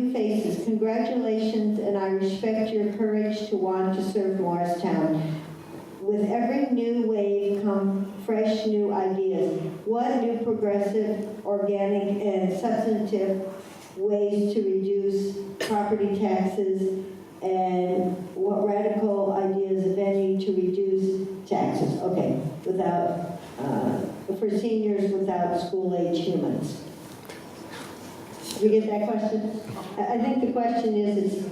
new faces. Congratulations, and I respect your courage to want to serve Morristown. With every new wave come fresh new ideas. What new progressive, organic, and substantive ways to reduce property taxes, and what radical ideas, if any, to reduce taxes? Okay, without, for seniors without school-age humans. Did you get that question? I think the question is,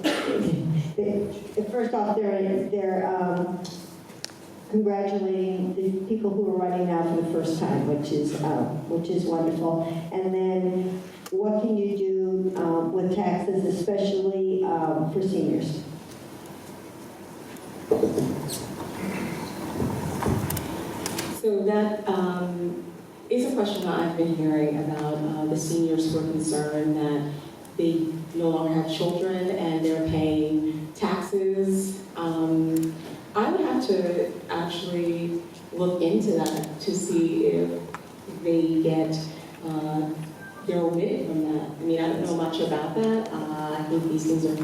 first off, they're congratulating the people who are running now for the first time, which is wonderful. And then, what can you do with taxes, especially for seniors? So that is a question that I've been hearing about the seniors who are concerned that they no longer have children and they're paying taxes. I would have to actually look into that to see if they get, they're omitted from that. I mean, I don't know much about that. I think these things are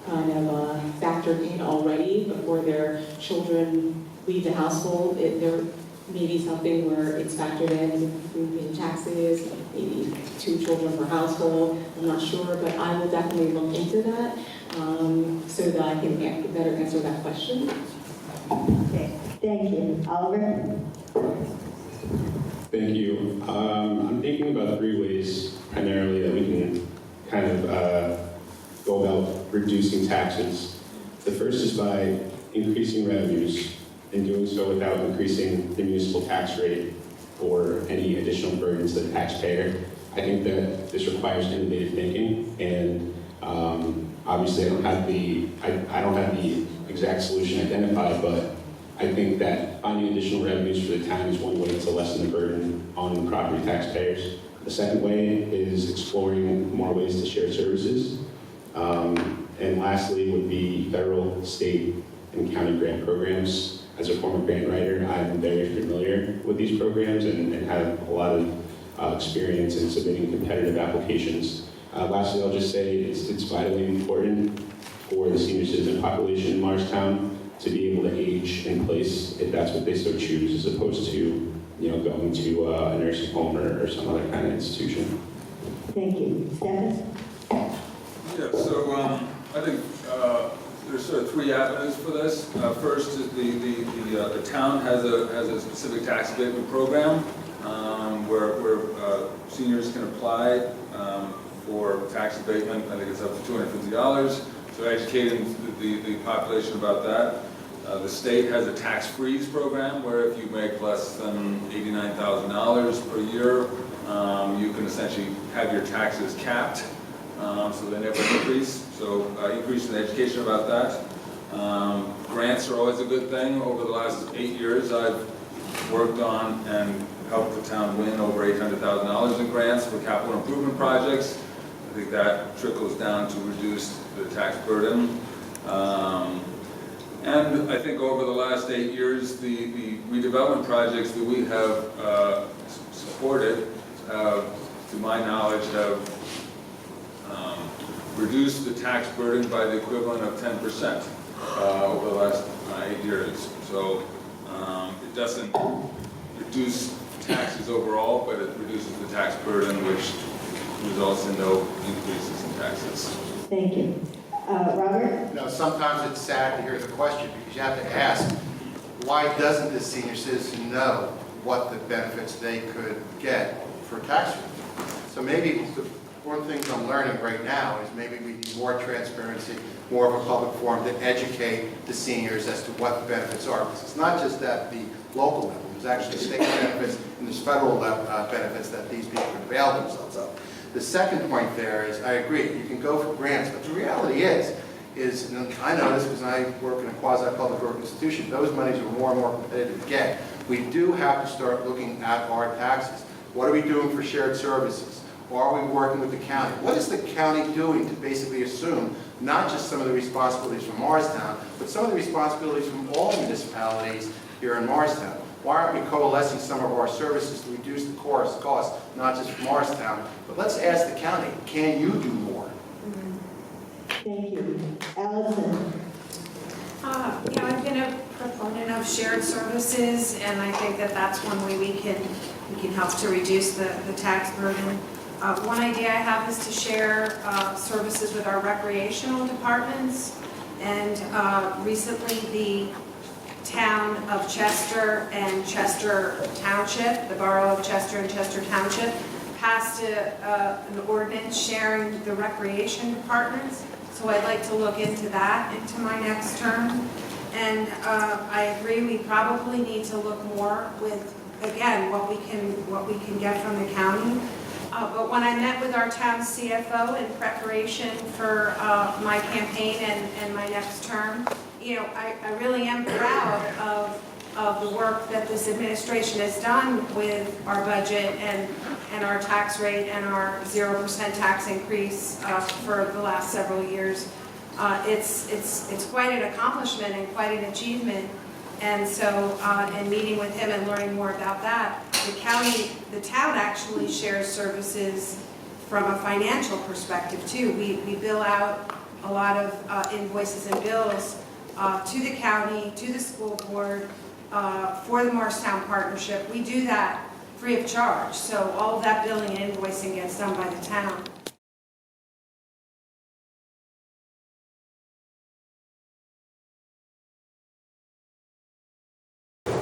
kind of factored in already before their children leave the household. There may be something where it's factored in taxes, maybe 2 children per household. I'm not sure, but I will definitely look into that so that I can better answer that question. Okay, thank you. Oliver? Thank you. I'm thinking about 3 ways primarily that we can kind of go about reducing taxes. The first is by increasing revenues and doing so without increasing the municipal tax rate or any additional burdens to the taxpayer. I think that this requires innovative thinking, and obviously I don't have the exact solution identified, but I think that finding additional revenues for the town is one way to lessen the burden on property taxpayers. The second way is exploring more ways to share services. And lastly would be federal, state, and county grant programs. As a former grant writer, I'm very familiar with these programs and have a lot of experience in submitting competitive applications. Lastly, I'll just say it's vitally important for the senior citizen population in Morristown to be able to age in place if that's what they so choose, as opposed to going to a nursing home or some other kind of institution. Thank you. Stefan? Yeah, so I think there's sort of 3 avenues for this. First, the town has a specific tax abatement program where seniors can apply for tax abatement. I think it's up to $250. So educating the population about that. The state has a tax freeze program where if you make less than $89,000 per year, you can essentially have your taxes capped, so they never increase. So increasing the education about that. Grants are always a good thing. Over the last 8 years, I've worked on and helped the town win over $800,000 in grants for capital improvement projects. I think that trickles down to reduce the tax burden. And I think over the last 8 years, the redevelopment projects that we have supported, to my knowledge, have reduced the tax burden by the equivalent of 10% over the last 8 years. So it doesn't reduce taxes overall, but it reduces the tax burden, which results in no increases in taxes. Thank you. Robert? Sometimes it's sad to hear the question because you have to ask, why doesn't this senior citizen know what the benefits they could get for tax relief? So maybe one of the things I'm learning right now is maybe we need more transparency, more of a public forum to educate the seniors as to what the benefits are. Because it's not just at the local level. There's actually state benefits and there's federal benefits that these people can avail themselves of. The second point there is, I agree, you can go for grants, but the reality is and I know this because I work in a quasi-public work institution, those monies are more and more competitive to get. We do have to start looking at our taxes. What are we doing for shared services? Are we working with the county? What is the county doing to basically assume not just some of the responsibilities from Morristown, but some of the responsibilities from all municipalities here in Morristown? Why aren't we coalescing some of our services to reduce the cost, not just for Morristown, but let's ask the county, can you do more? Thank you. Alison? Yeah, I've been a proponent of shared services, and I think that that's one way we can help to reduce the tax burden. One idea I have is to share services with our recreational departments. And recently, the town of Chester and Chester Township, the borough of Chester and Chester Township, passed an ordinance sharing the recreation departments. So I'd like to look into that into my next term. And I agree, we probably need to look more with, again, what we can get from the county. But when I met with our town CFO in preparation for my campaign and my next term, you know, I really am proud of the work that this administration has done with our budget and our tax rate and our 0% tax increase for the last several years. It's quite an accomplishment and quite an achievement. And so, in meeting with him and learning more about that, the town actually shares services from a financial perspective too. We bill out a lot of invoices and bills to the county, to the school board, for the Morristown Partnership. We do that free of charge. So all of that billing and invoicing gets done by the town.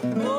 Oh